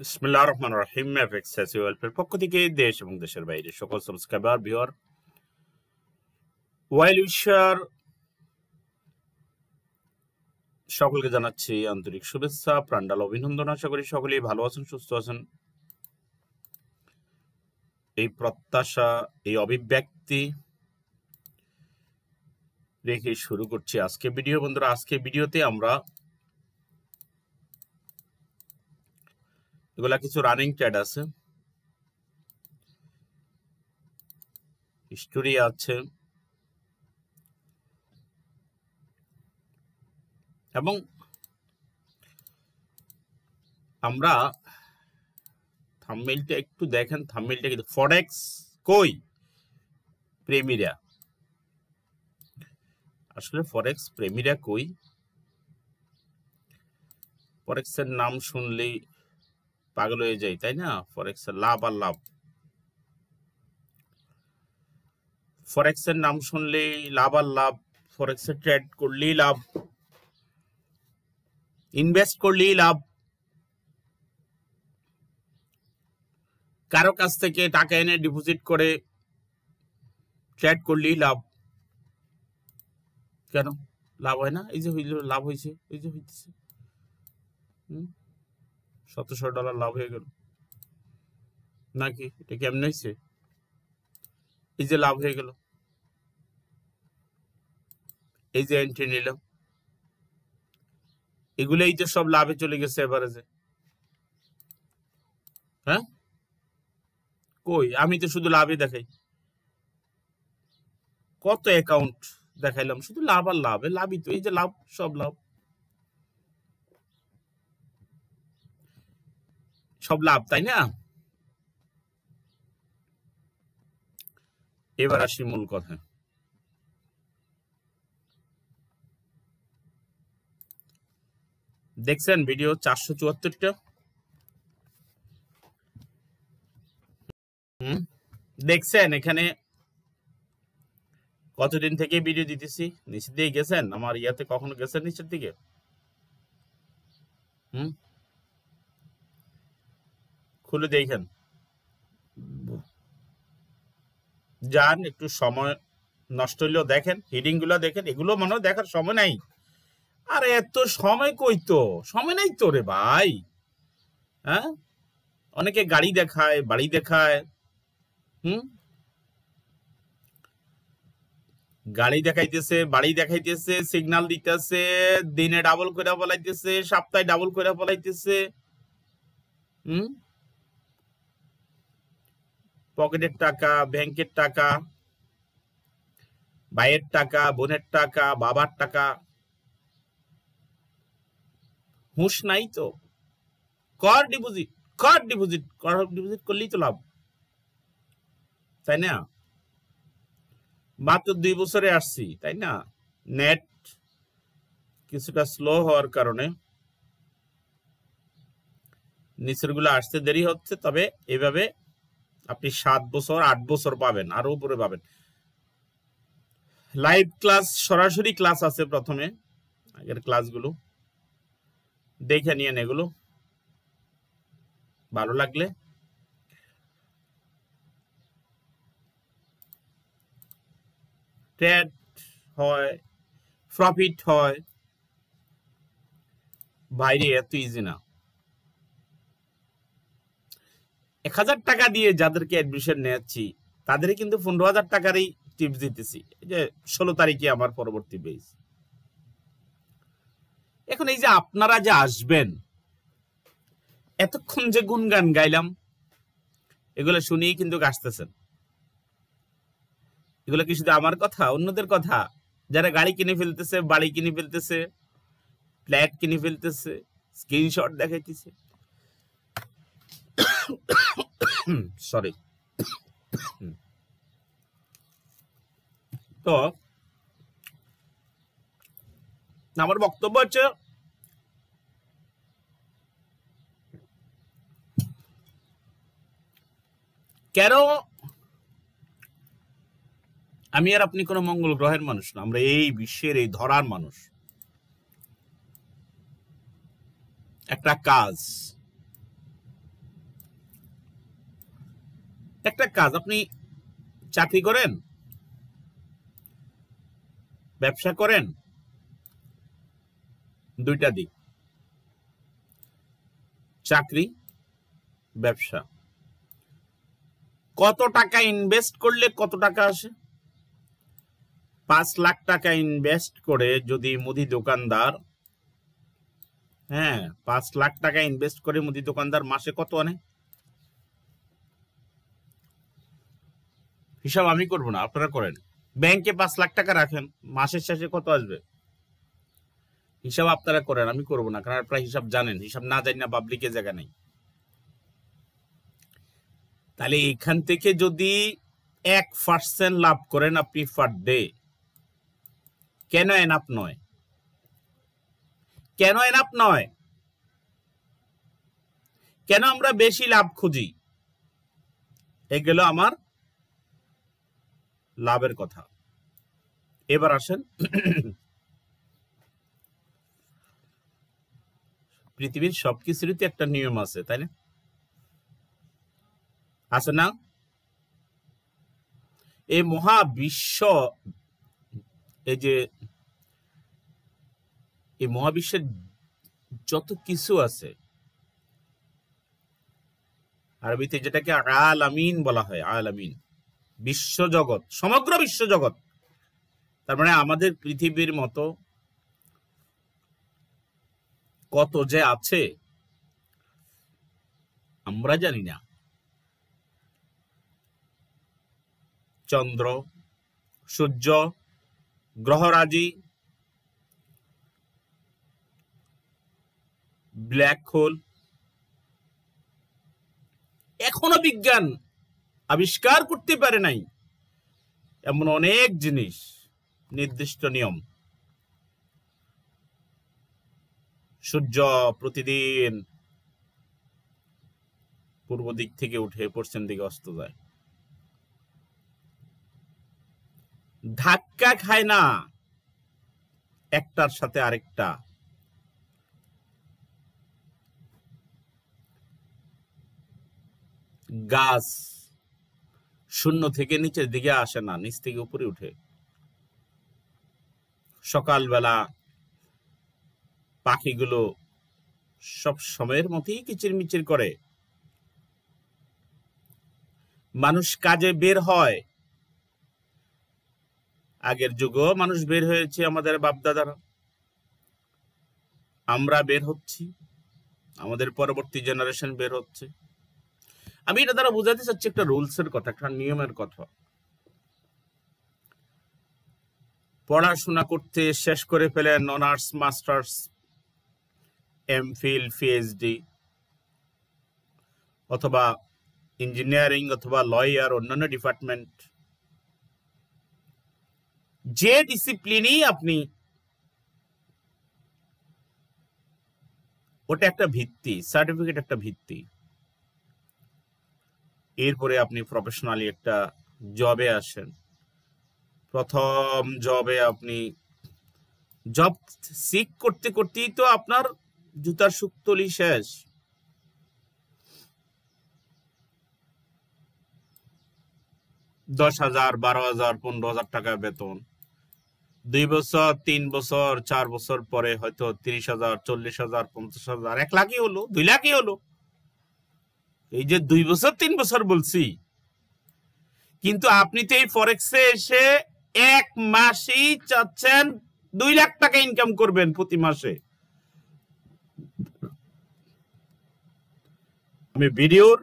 বিসমিল্লাহির রহমানির রহিম। FX welfare পক্ষ থেকে দেশ এবং দেশের বাইরে সকল সাবস্ক্রাইবার ভিউয়ার ওয়াইল উইশার সকলকে জানাচ্ছি আন্তরিক শুভেচ্ছা, প্রাণঢাল অভিনন্দন। আশা করি সকলেই ভালো আছেন, সুস্থ আছেন। এই প্রত্যাশা, এই অভিব্যক্তি রেখে শুরু করছি আজকে ভিডিও। বন্ধুরা, আজকে ভিডিওতে আমরা এগুলা কিছু রানিং ট্রেড আছে, হিস্টোরি আছে এবং আমরা থাম্বনেইলটা একটু দেখেন। থাম্বনেইলটা কিন্তু ফরেক্স কই প্রেমীরা, আসলে ফরেক্স প্রেমীরা কই? ফরেক্সের নাম শুনলেই পাগল হয়ে যায়, তাই না? ফরেক্সের লাভ আর লাভ, ফরেক্সের নাম শুনলেই লাভ আর লাভ, ফরেক্সের ট্রেড করলেই লাভ, ইনভেস্ট করলেই লাভ, কারো কাছ থেকে টাকা এনে ডিপোজিট করে ট্রেড করলেই লাভ। কেন লাভ হয় না? এই যে হইল, লাভ হয়েছে, এই যে হইতেছে $700 লাভ হয়ে গেল নাকি? এটা কেমন হয়েছে? এই যে লাভ হয়ে গেল, এই যে এন্ট্রি নিলাম, এগুলোই তো সব লাভে চলে গেছে এভারেজে। হ্যাঁ কই? আমি তো শুধু লাভই দেখাই, কত অ্যাকাউন্ট দেখাইলাম, শুধু লাভ আর লাভ, লাভই তো। এই যে লাভ, সব লাভ, সব লাভ, তাই না? এবার আসি মূল কথা। দেখছেন ভিডিও 474টা? দেখছেন এখানে কতদিন থেকে ভিডিও দিতেছি? নিচের দিকে গেছেন? আমার ইয়াতে কখনো গেছেন নিচের দিকে? খুলে দেখেন, যান, একটু সময় নষ্ট হইলেও দেখেন, হিডিং গুলো দেখেন। এগুলো মনে হয় দেখার সময় নাই। আরে এত সময় কই? তো সময় নাই তো রে ভাই। হ্যাঁ, অনেকে গাড়ি দেখায়, বাড়ি দেখায়, গাড়ি দেখাইতেছে, বাড়ি দেখাইতেছে, সিগন্যাল দিতেছে, দিনে ডাবল করে বলাইতেছে, সপ্তাহে ডাবল করে বলাইতেছে। পকেটের টাকা, ব্যাংকের টাকা, ভাইয়ের টাকা, বোনের টাকা, বাবার টাকা, হুঁশ নাই তো। কর ডিপোজিট, কর ডিপোজিট, কর ডিপোজিট করলেই তো লাভ, তাই না? মাত্র 2 বছরে আসছি, তাই না? নেট কিছুটা স্লো হওয়ার কারণে নিচের গুলো আসতে দেরি হচ্ছে, তবে এভাবে আপনি 7 বছর 8 বছর পাবেন, আরো উপরে পাবেন। লাইভ ক্লাস, সরাসরি ক্লাস আছে প্রথমে, আগের ক্লাসগুলো দেখে নিয়েন। এগুলো ভালো লাগলে ট্রেড হয়, প্রফিট হয়, বাইরে এত ইজি না। 1000 টাকা দিয়ে যাদেরকে অ্যাডমিশন নিয়েছি তাদের কিন্তু 15,000 টাকারই টিপস দিতেছি। এই যে 16 তারিখে আমার পরবর্তী বেস। এখন এই যে আপনারা যে আসবেন, এতক্ষণ যে গুনগান গাইলাম, এগুলো শুনেই কিন্তু আসতেছেন। এগুলো কি শুধু আমার কথা? অন্যদের কথা? যারা গাড়ি কিনে ফেলতেছে, বাড়ি কিনে ফেলতেছে, ফ্ল্যাট কিনে ফেলতেছে, স্ক্রিনশট দেখাইতেছে। সরি। তো আমার বক্তব্য হচ্ছে, কেন আমি আর আপনি কোনো মঙ্গল গ্রহের মানুষ না, আমরা এই বিশ্বের, এই ধরার মানুষ। একটা কাজ, একটা কাজ, আপনি চাকরি করেন, ব্যবসা করেন, দুইটা দিক, চাকরি, ব্যবসা। কত টাকা ইনভেস্ট করলে কত টাকা আসে? 5 লাখ টাকা ইনভেস্ট করে যদি মুদি দোকানদার, 5 লাখ টাকা ইনভেস্ট করে মুদি দোকানদার মাসে কত আনে? হিসাব আমি করব না, আপনারা করেন। ব্যাংকে 5 লাখ টাকা রাখেন, মাসের শেষে কত আসবে? হিসাব আপনারা করেন, আমি করব না, কারণ আপনারা হিসাব জানেন। হিসাব না জানি না পাবলিকে জায়গা নেই। তাহলে এখান থেকে যদি 1% লাভ করেন আপনি পার ডে, কেন এনাফ নয়? কেন এনাফ নয়? কেন আমরা বেশি লাভ খুঁজি? এগুলো আমার লাভের কথা। এবার আসেন, পৃথিবীর সবকিছুরই তো একটা নিয়ম আছে, তাই না? আছে না? এই মহাবিশ্ব, এই যে এই মহাবিশ্বের যত কিছু আছে, আরবিতে যেটাকে আলামিন বলা হয়, আলামিন, বিশ্বজগৎ, সমগ্র বিশ্বজগৎ। তার মানে আমাদের পৃথিবীর মতো কত যে আছে আমরা জানি না। চন্দ্র, সূর্য, গ্রহরাজি, ব্ল্যাক হোল, এখনো বিজ্ঞান আবিষ্কার করতে পারে নাই এমন অনেক জিনিস, নির্দিষ্ট নিয়ম। সূর্য প্রতিদিন পূর্ব দিক থেকে উঠে পশ্চিম দিকে অস্ত যায়, ধাক্কা খায় না একটার সাথে আরেকটা। গাছ শূন্য থেকে নিচের দিকে আসে না, নিচ থেকে উপরে উঠে। সকালবেলা পাখিগুলো সব সময়ের মতোই কিচিরমিচির করে। মানুষ কাজে বের হয়, আগের যুগও মানুষ বের হয়েছে, আমাদের বাপদাদারা। আমরা বের হচ্ছি, আমাদের পরবর্তী জেনারেশন বের হচ্ছে। আমি এটা দ্বারা বোঝাতে চাচ্ছি একটা রুলসের কথা, একটা নিয়মের কথা। পড়াশোনা করতে শেষ করে ফেলেন অনার্স, মাস্টার্স, এমফিল, পিএইচডি, অথবা ইঞ্জিনিয়ারিং, অথবা লয়ার, অন্যান্য ডিপার্টমেন্ট, যে ডিসিপ্লিনই আপনি, ওটা একটা ভিত্তি, সার্টিফিকেট একটা ভিত্তি। এরপরে আপনি প্রফেশনালি একটা জবে আসেন। প্রথম জবে আপনি জব সিক করতে করতেই তো আপনার জুতার সুক্তলি শেষ। $10,000, $12,000, $15,000 টাকা বেতন। 2 বছর, 3 বছর, 4 বছর পরে হয়তো 30,000, 40,000, 50,000, 1 লাখই হলো, 2 লাখই হলো। এই যে 2 বছর 3 বছর বলছি, কিন্তু আপনি তো এই ফরেক্সে এসে 1 মাসেই চাচ্ছেন 2 লাখ টাকা ইনকাম করবেন প্রতি মাসে। আমি ভিডিওর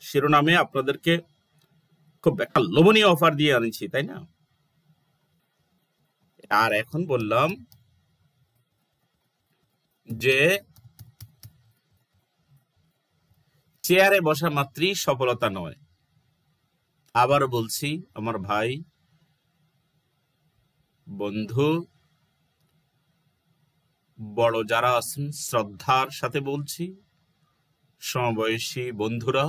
শিরোনামে আপনাদেরকে খুব একটা লোভনীয় অফার দিয়ে আনছি, তাই না? আর এখন বললাম যে চেয়ারে বসা মাত্রই সফলতা নয়। আবার বলছি, আমার ভাই, বন্ধু, বড় যারা আছেন শ্রদ্ধার সাথে বলছি, সমবয়সী বন্ধুরা,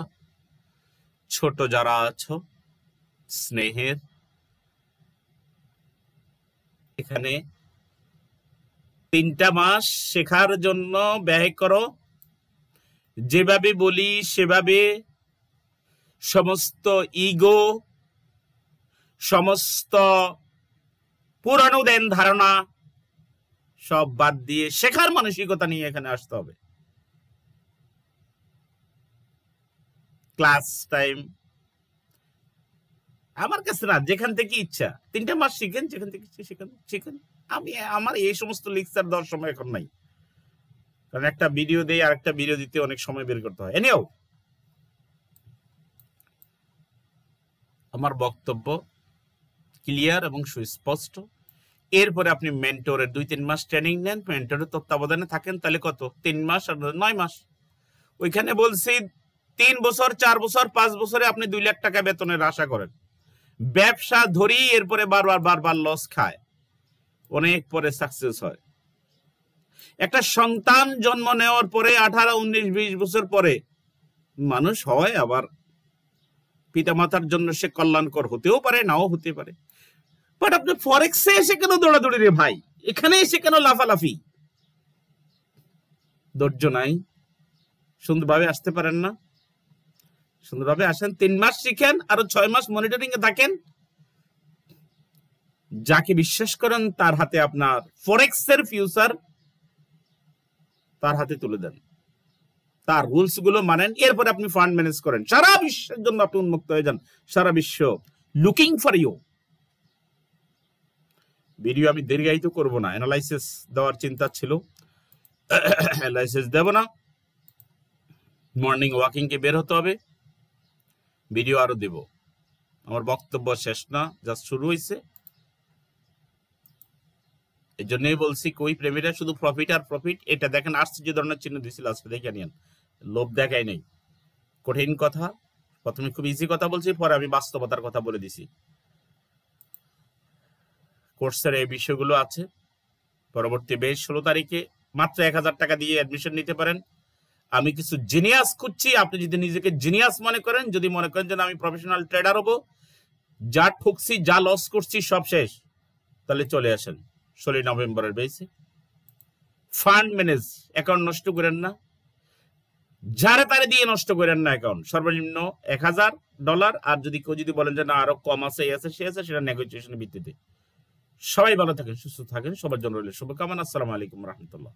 ছোট যারা আছো স্নেহের, এখানে 3টা মাস শেখার জন্য ব্যয় করো, যেভাবে বলি সেভাবে সমস্ত ইগো, সমস্ত পুরানো দেন ধারণা সব বাদ দিয়ে শেখার মানসিকতা নিয়ে এখানে আসতে হবে। ক্লাস টাইম আমার কাছে না, যেখান থেকে ইচ্ছা 3টা মাস শিখেন, যেখান থেকে শিখেন। আমার এই সমস্ত লেকচার দেওয়ার সময় এখন নাই, কারণ একটা ভিডিও দেই আর একটা ভিডিও দিতে অনেক সময় বের করতে হয়। এনিও আমার বক্তব্য ক্লিয়ার এবং সুস্পষ্ট। এরপরে আপনি মেন্টরের 2-3 মাস ট্রেনিং নেন, মেন্টরের তত্ত্বাবধানে থাকেন, তাহলে কত? 3 মাস আর 9 মাস। ওইখানে বলছি 3 বছর 4 বছর 5 বছরে আপনি 2 লাখ টাকা বেতনের আশা করেন। ব্যবসা ধরি এরপরে বারবার লস খায়, অনেক পরে সাকসেস হয়। একটা সন্তান জন্ম নেওয়ার পরে 18, 19, 20 বছর পরে মানুষ হয়, আবার পিতামাতার জন্য সে কল্যাণকর হতেও পারে, নাও হতে পারে। বাট আপনি ফরেক্সে এসে কেন দৌড়াদৌড়ি রে ভাই? এখানে এসে কেন লাফালাফি? ধৈর্য নাই, সুন্দরভাবে আসতে পারেন না? সুন্দরভাবে আসেন, 3 মাস শিখেন, আরো 6 মাস মনিটরিং এ থাকেন। যাকে বিশ্বাস করেন তার হাতে আপনার ফরেক্সের ফিউচার তার হাতে তুলে দেন, তার রুলস গুলো মানেন, এরপরে আপনি ফান্ড ম্যানেজ করেন। সারা বিশ্বের জন্য আপনি উন্মুক্ত হয়ে যান, সারা বিশ্ব লুকিং ফর ইউ। ভিডিও আমি দীর্ঘায়িত করব না, অ্যানালাইসিস দেওয়ার চিন্তা ছিল, অ্যানালাইসিস দেব না। মর্নিং ওয়াকিং কে বের হতে হবে, ভিডিও আরো দেব। আমার বক্তব্য শেষ না, জাস্ট শুরু হয়েছে। এই জন্যই বলছি কই প্রেমীরা শুধু প্রফিট আর প্রফিট। এটা দেখেন আশ্চর্য ধরনের চিহ্ন দিছিল, আজকে দেখে নিন। লোভ দেখাই নেই, কঠিন কথা। প্রথমে খুব ইজি কথা বলছি, পরে আমি বাস্তবতার কথা বলে দিছি। কোর্সের এই বিষয়গুলো আছে। পরবর্তী 16 তারিখে মাত্র 1000 টাকা দিয়ে অ্যাডমিশন নিতে পারেন। আমি কিছু জিনিয়াস খুঁজছি, আপনি যদি নিজেকে জিনিয়াস মনে করেন, যদি মনে করেন যে আমি প্রফেশনাল ট্রেডার হবো, যা ঠকছি যা লস করছি সব শেষ, তাহলে চলে আসেন 16 নভেম্বরের বেসে। ফান্ড ম্যানেজ, অ্যাকাউন্ট নষ্ট করেন না, যারে তারে দিয়ে নষ্ট করেন না অ্যাকাউন্ট। সর্বনিম্ন $1000, আর যদি কেউ যদি বলেন যে না আরো কম আছে, সে আছে, সেটা নেগোসিয়েশনের ভিত্তিতে। সবাই ভালো থাকেন, সুস্থ থাকেন, সবার জন্য রইল শুভকামনা। আসসালামু আলাইকুম রহমতুল্লাহ।